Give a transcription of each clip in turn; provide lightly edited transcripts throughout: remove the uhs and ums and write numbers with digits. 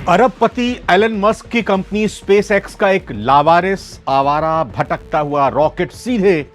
अरबपति Elon Musk की company space x का एक लावारिस आवारा भटकता हुआ रॉकेट सीधे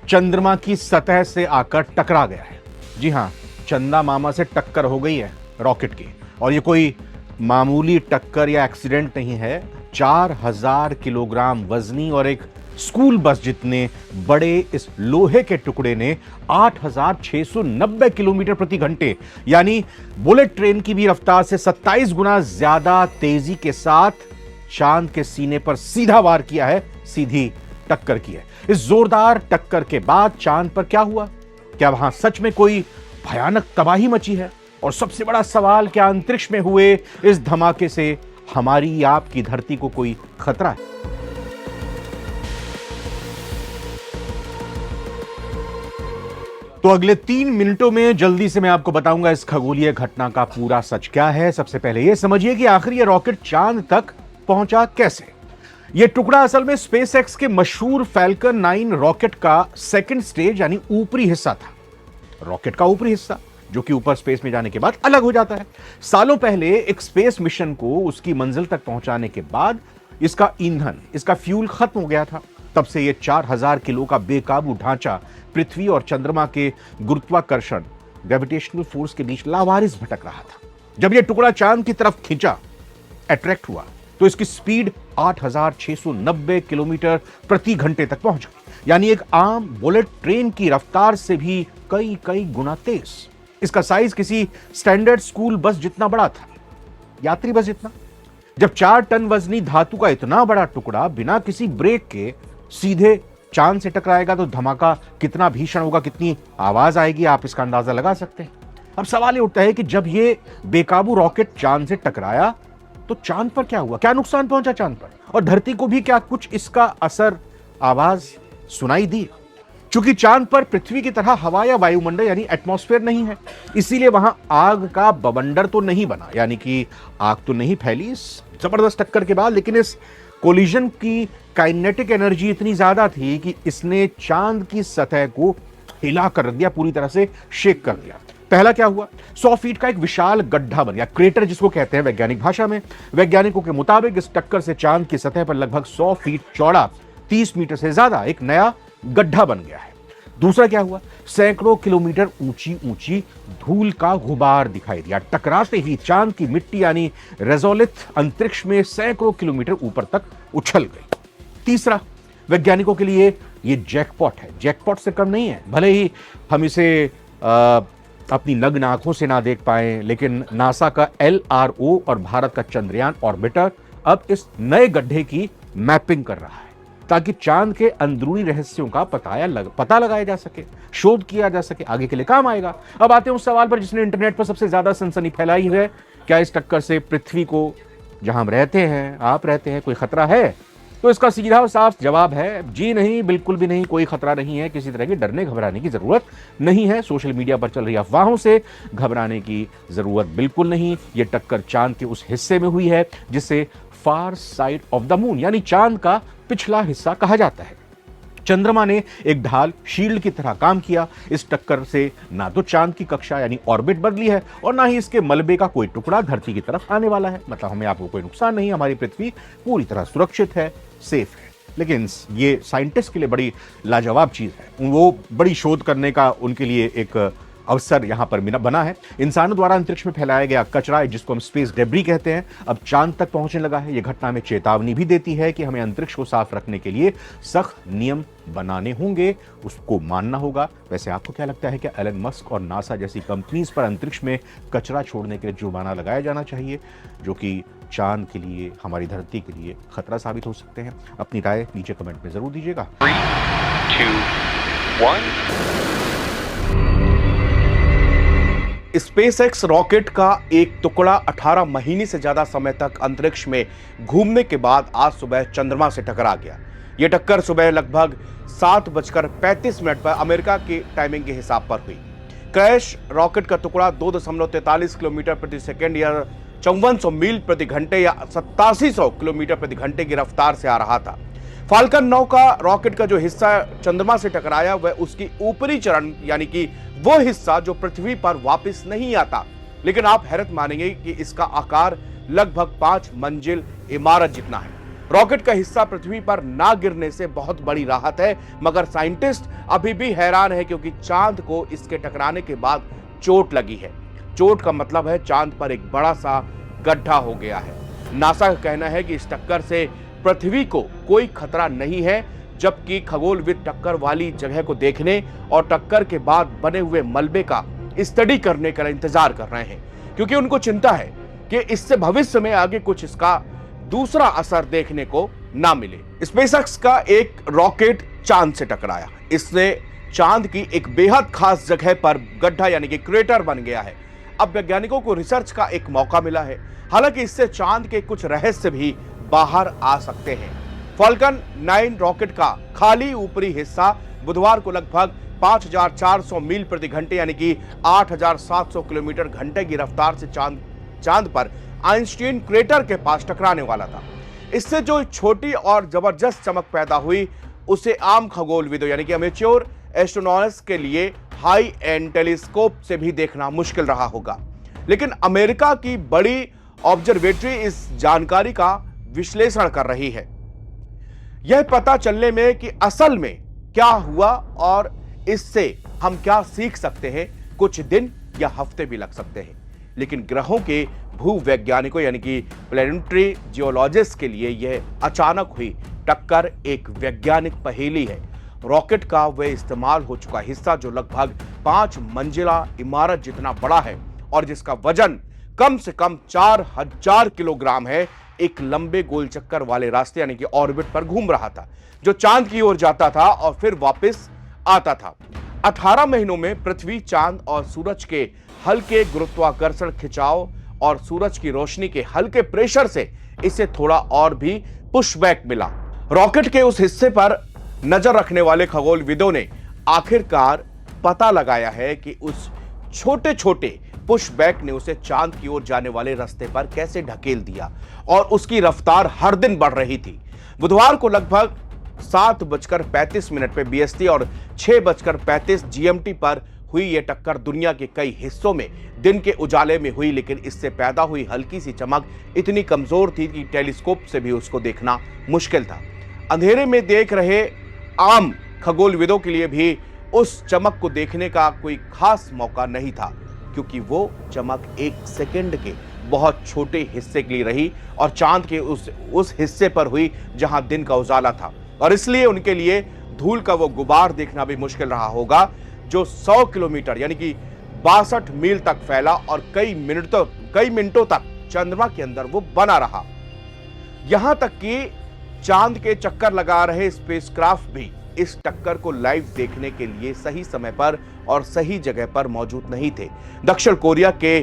चंद्रमा की सतह से आकर टकरा गया है। जी हां, चंदा मामा से टक्कर हो गई है रॉकेट की। और ये कोई मामूली टक्कर या एक्सीडेंट नहीं है। 4000 किलोग्राम वजनी और एक स्कूल बस जितने बड़े इस लोहे के टुकड़े ने 8690 किलोमीटर प्रति घंटे यानी बुलेट ट्रेन की भी रफ्तार से 27 गुना ज्यादा तेजी के साथ चांद के सीने पर सीधा वार किया है, सीधी टक्कर की है। इस जोरदार टक्कर के बाद चांद पर क्या हुआ? क्या वहां सच में कोई भयानक तबाही मची है? और सबसे बड़ा सवाल, क्या अंतरिक्ष में हुए इस धमाके से हमारी आपकी धरती को कोई खतरा है? तो अगले 3 मिनटों में जल्दी से मैं आपको बताऊंगा इस खगोलीय घटना का पूरा सच क्या है। सबसे पहले यह समझिए कि आखिर यह रॉकेट चांद तक पहुंचा कैसे। यह टुकड़ा असल में स्पेस एक्स के मशहूर फैल्कन 9 रॉकेट का सेकंड स्टेज यानी ऊपरी हिस्सा था। रॉकेट का ऊपरी हिस्सा जो कि ऊपर स्पेस में जाने के बाद अलग हो जाता है। सालों पहले एक स्पेस मिशन को उसकी मंजिल तक पहुंचाने के बाद इसका ईंधन, इसका फ्यूल खत्म हो गया था। तब से यह 4000 किलो का बेकाबू ढांचा पृथ्वी और चंद्रमा के गुरुत्वाकर्षण ग्रेविटेशनल फोर्स के बीच लावारिस भटक रहा था। जब यह टुकड़ा चांद की तरफ खींचा, अट्रैक्ट हुआ, तो इसकी स्पीड 8690 किलोमीटर प्रति घंटे तक पहुंच गई, यानी एक आम बुलेट ट्रेन की रफ्तार से भी कई कई गुना तेज। इसका साइज किसी स्टैंडर्ड स्कूल बस जितना बड़ा था, यात्री बस जितना। जब 4 टन वजनी धातु का इतना बड़ा टुकड़ा बिना किसी ब्रेक के सीधे चांद से टकराएगा तो धमाका कितना भीषण होगा, कितनी आवाज आएगी, आप इसका अंदाजा लगा सकते हैं। अब सवाल ये उठता है कि जब ये बेकाबू रॉकेट चांद से टकराया तो चांद पर क्या हुआ? क्या नुकसान पहुंचा चांद पर? और धरती को भी क्या कुछ इसका असर, आवाज सुनाई दी? चूंकि चांद पर पृथ्वी की तरह हवा या वायुमंडल यानी एटमॉस्फेयर नहीं है, इसीलिए वहां आग का बवंडर तो नहीं बना, यानी कि आग तो नहीं फैली इस जबरदस्त टक्कर के बाद। लेकिन इस कोलिजन की काइनेटिक एनर्जी इतनी ज्यादा थी कि इसने चांद की सतह को हिला कर रख दिया, पूरी तरह से शेक कर दिया। पहला क्या हुआ? 100 फीट का एक विशाल गड्ढा बन गया, क्रेटर जिसको कहते हैं वैज्ञानिक भाषा में। वैज्ञानिकों के मुताबिक इस टक्कर से चांद की सतह पर लगभग 100 फीट चौड़ा, 30 मीटर से ज्यादा एक नया गड्ढा बन गया है। दूसरा क्या हुआ? सैकड़ों किलोमीटर ऊंची ऊंची धूल का गुबार दिखाई दिया। टकराते ही चांद की मिट्टी यानी रेजोलिथ अंतरिक्ष में सैकड़ों किलोमीटर ऊपर तक उछल गई। तीसरा, वैज्ञानिकों के लिए यह जैकपॉट है, जैकपॉट से कम नहीं है। भले ही हम इसे अपनी नग्न आंखों से ना देख पाए, लेकिन नासा का LRO और भारत का चंद्रयान ऑर्बिटर अब इस नए गड्ढे की मैपिंग कर रहा है ताकि चांद के अंदरूनी रहस्यों का पता लगाया जा सके, शोध किया जा सके, आगे के लिए काम आएगा। अब आते हैं उस सवाल पर जिसने इंटरनेट पर सबसे ज्यादा सनसनी फैलाई है। क्या इस टक्कर से पृथ्वी को, जहां हम रहते हैं, आप रहते हैं, कोई खतरा है? तो इसका सीधा और साफ जवाब है जी नहीं, बिल्कुल भी नहीं, कोई खतरा नहीं है। किसी तरह की डरने घबराने की जरूरत नहीं है। सोशल मीडिया पर चल रही अफवाहों से घबराने की जरूरत बिल्कुल नहीं। यह टक्कर चांद के उस हिस्से में हुई है जिसे फार साइड ऑफ द मून यानी चांद का पिछला हिस्सा कहा जाता है। चंद्रमा ने एक ढाल, शील्ड की तरह काम किया। इस टक्कर से ना तो चांद की कक्षा यानी ऑर्बिट बदली है और ना ही इसके मलबे का कोई टुकड़ा धरती की तरफ आने वाला है। मतलब हमें, आपको कोई नुकसान नहीं। हमारी पृथ्वी पूरी तरह सुरक्षित है, सेफ है। लेकिन ये साइंटिस्ट के लिए बड़ी लाजवाब चीज है। वो बड़ी शोध करने का उनके लिए एक अवसर यहां पर बना है। इंसानों द्वारा अंतरिक्ष में फैलाया गया कचरा, जिसको हम स्पेस डेब्री कहते हैं, अब चांद तक पहुंचने लगा है। यह घटना हमें चेतावनी भी देती है कि हमें अंतरिक्ष को साफ रखने के लिए सख्त नियम बनाने होंगे, उसको मानना होगा। वैसे आपको क्या लगता है कि एलन मस्क और नासा जैसी कंपनीज पर अंतरिक्ष में कचरा छोड़ने के लिए जुर्माना लगाया जाना चाहिए, जो कि चांद के लिए, हमारी धरती के लिए खतरा साबित हो सकते हैं? अपनी राय नीचे कमेंट में जरूर दीजिएगा। 3, 2, 1। स्पेस एक्स रॉकेट का एक टुकड़ा 18 महीने से ज्यादा समय तक अंतरिक्ष में घूमने के बाद आज सुबह चंद्रमा से टकरा गया। यह टक्कर सुबह लगभग 7:35 पर अमेरिका की टाइमिंग के हिसाब पर हुई। क्रैश रॉकेट का टुकड़ा 2.43 किलोमीटर प्रति सेकेंड या 5400 मील प्रति घंटे या 8700 किलोमीटर प्रति घंटे की रफ्तार से आ रहा था। फाल्कन 9 का रॉकेट का जो हिस्सा चंद्रमा से टकराया वह उसकी ऊपरी चरण यानी कि वो हिस्सा जो पृथ्वी पर वापस नहीं आता। लेकिन आप हैरत मानेंगे कि इसका आकार लगभग 5 मंजिल इमारत जितना है। रॉकेट का हिस्सा पृथ्वी पर ना गिरने से बहुत बड़ी राहत है, मगर साइंटिस्ट अभी भी हैरान है क्योंकि चांद को इसके टकराने के बाद चोट लगी है। चोट का मतलब है चांद पर एक बड़ा सा गड्ढा हो गया है। नासा का कहना है कि इस टक्कर से पृथ्वी को कोई खतरा नहीं है, जबकि खगोलविद टक्कर वाली जगह को देखने और टक्कर के बाद बने हुए मलबे का स्टडी करने का इंतजार कर रहे हैं, क्योंकि उनको चिंता है कि इससे भविष्य में आगे कुछ इसका दूसरा असर देखने को ना मिले। स्पेसएक्स का एक रॉकेट चांद से टकराया। इससे चांद की एक बेहद खास जगह पर गड्ढा यानी कि क्रेटर बन गया है। अब वैज्ञानिकों को रिसर्च का एक मौका मिला है। हालांकि इससे चांद के कुछ रहस्य भी बाहर आ सकते हैं। फाल्कन 9 रॉकेट का खाली ऊपरी हिस्सा बुधवार को लगभग 5400 मील प्रति घंटे यानी कि 8700 किलोमीटर घंटे की रफ्तार से चांद पर आइंस्टीन क्रेटर के पास टकराने वाला था। इससे जो छोटी और जबरदस्त चमक पैदा हुई उसे आम खगोलविदों यानी कि अमेच्योर एस्ट्रोनॉट्स के लिए हाई एंड टेलीस्कोप से भी देखना मुश्किल रहा होगा। लेकिन अमेरिका की बड़ी ऑब्जर्वेटरी इस जानकारी का विश्लेषण कर रही है, यह पता चलने में कि असल में क्या हुआ और इससे हम क्या सीख सकते हैं। कुछ दिन या हफ्ते भी लग सकते हैं, लेकिन ग्रहों के भूवैज्ञानिकों यानी कि प्लैनेटरी जियोलॉजिस्ट के लिए यह अचानक हुई टक्कर एक वैज्ञानिक पहेली है। रॉकेट का वह इस्तेमाल हो चुका हिस्सा जो लगभग 5 मंजिला इमारत जितना बड़ा है और जिसका वजन कम से कम 4000 किलोग्राम है, एक लंबे गोल चक्कर वाले रास्ते यानी कि ऑर्बिट पर घूम रहा था, जो चांद की ओर जाता था और फिर वापस आता था। 18 महीनों में पृथ्वी, चांद और सूरज के हल्के गुरुत्वाकर्षण खिंचाव और सूरज की रोशनी के हल्के प्रेशर से इसे थोड़ा और भी पुशबैक मिला। रॉकेट के उस हिस्से पर नजर रखने वाले खगोलविदों ने आखिरकार पता लगाया है कि उस छोटे छोटे पुशबैक ने उसे चांद की ओर जाने वाले रास्ते पर कैसे ढकेल दिया और उसकी रफ्तार हर दिन बढ़ रही थी। बुधवार को लगभग 7:35 पे बीएसटी और 6:35 जीएमटी पर हुई यह टक्कर दुनिया के कई हिस्सों में दिन के उजाले में हुई, लेकिन इससे पैदा हुई हल्की सी चमक इतनी कमजोर थी कि टेलीस्कोप से भी उसको देखना मुश्किल था। अंधेरे में देख रहे आम खगोलविदों के लिए भी उस चमक को देखने का कोई खास मौका नहीं था, क्योंकि वो चमक 1 सेकंड के बहुत छोटे हिस्से के लिए रही और चांद के उस हिस्से पर हुई जहां दिन का उजाला था, और इसलिए उनके लिए धूल का वो गुबार देखना भी मुश्किल रहा होगा जो 100 किलोमीटर यानी कि 62 मील तक फैला और कई मिनटों तक चंद्रमा के अंदर वो बना रहा। यहां तक कि चांद के चक्कर लगा रहे स्पेसक्राफ्ट भी इस टक्कर को लाइव देखने के लिए सही समय पर और सही जगह पर मौजूद नहीं थे। दक्षिण कोरिया के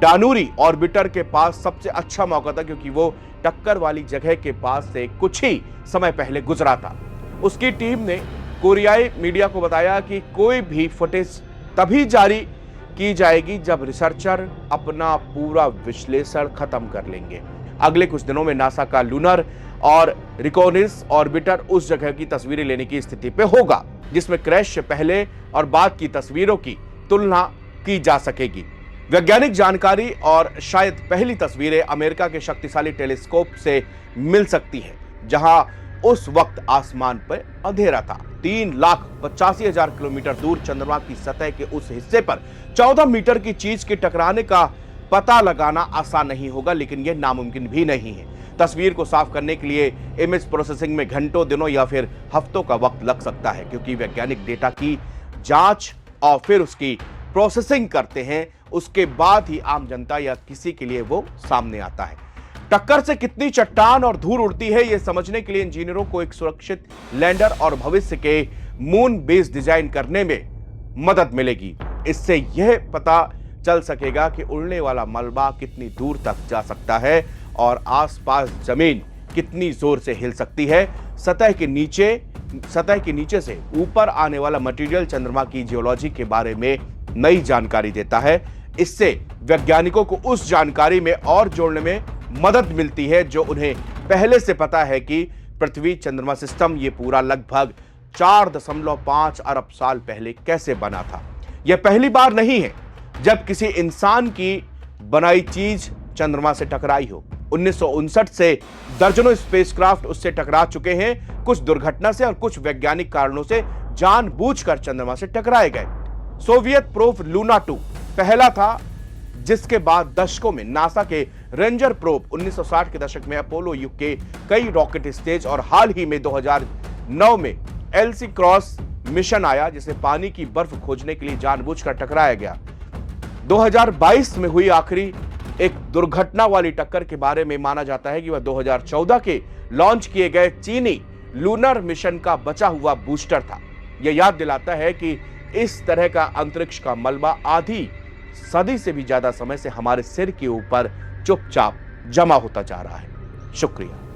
डानूरी ऑर्बिटर के पास सबसे अच्छा मौका था, क्योंकि वो टक्कर वाली जगह के पास से कुछ ही समय पहले गुजरा था। उसकी टीम ने कोरियाई मीडिया को बताया कि कोई भी फुटेज तभी जारी की जाएगी जब रिसर्चर अपना पूरा विश्लेषण खत्म कर लेंगे। अगले कुछ दिनों में नासा का लूनर और रिकॉनेस ऑर्बिटर उस जगह की तस्वीरें लेने की स्थिति पे होगा, जिसमें क्रैश से पहले और बाद की तस्वीरों की तुलना की जा सकेगी। वैज्ञानिक जानकारी और शायद पहली तस्वीरें अमेरिका के शक्तिशाली टेलीस्कोप से मिल सकती है, जहां उस वक्त आसमान पर अंधेरा था। 3,85,000 किलोमीटर दूर चंद्रमा की सतह के उस हिस्से पर 14 मीटर की चीज के टकराने का पता लगाना आसान नहीं होगा, लेकिन यह नामुमकिन भी नहीं है। तस्वीर को साफ करने के लिए इमेज प्रोसेसिंग में घंटों, दिनों या फिर हफ्तों का वक्त लग सकता है, क्योंकि वैज्ञानिक डेटा की जांच और फिर उसकी प्रोसेसिंग करते हैं, उसके बाद ही आम जनता या किसी के लिए वो सामने आता है। टक्कर से कितनी चट्टान और धूल उड़ती है, यह समझने के लिए इंजीनियरों को एक सुरक्षित लैंडर और भविष्य के मून बेस डिजाइन करने में मदद मिलेगी। इससे यह पता चल सकेगा कि उड़ने वाला मलबा कितनी दूर तक जा सकता है और आसपास जमीन कितनी जोर से हिल सकती है। सतह के नीचे से ऊपर आने वाला मटेरियल चंद्रमा की जियोलॉजी के बारे में नई जानकारी देता है। इससे वैज्ञानिकों को उस जानकारी में और जोड़ने में मदद मिलती है जो उन्हें पहले से पता है कि पृथ्वी चंद्रमा सिस्टम ये पूरा लगभग 4.5 अरब साल पहले कैसे बना था। यह पहली बार नहीं है जब किसी इंसान की बनाई चीज चंद्रमा से टकराई हो। 1959 से दर्जनों स्पेसक्राफ्ट उससे टकरा चुके हैं। कुछ दुर्घटना से और कुछ वैज्ञानिक कारणों से जानबूझकर चंद्रमा से टकराए गए। सोवियत प्रोब लूना 2 पहला था, जिसके बाद दशकों में नासा के रेंजर प्रोब 1960 के दशक में अपोलो युग के कई रॉकेट स्टेज और हाल ही में 2009 में एलसी क्रॉस मिशन आया, जिसे पानी की बर्फ खोजने के लिए जानबूझकर टकराया गया। 2022 में हुई आखिरी एक दुर्घटना वाली टक्कर के बारे में माना जाता है कि वह 2014 के लॉन्च किए गए चीनी लूनर मिशन का बचा हुआ बूस्टर था। यह याद दिलाता है कि इस तरह का अंतरिक्ष का मलबा आधी सदी से भी ज्यादा समय से हमारे सिर के ऊपर चुपचाप जमा होता जा रहा है। शुक्रिया।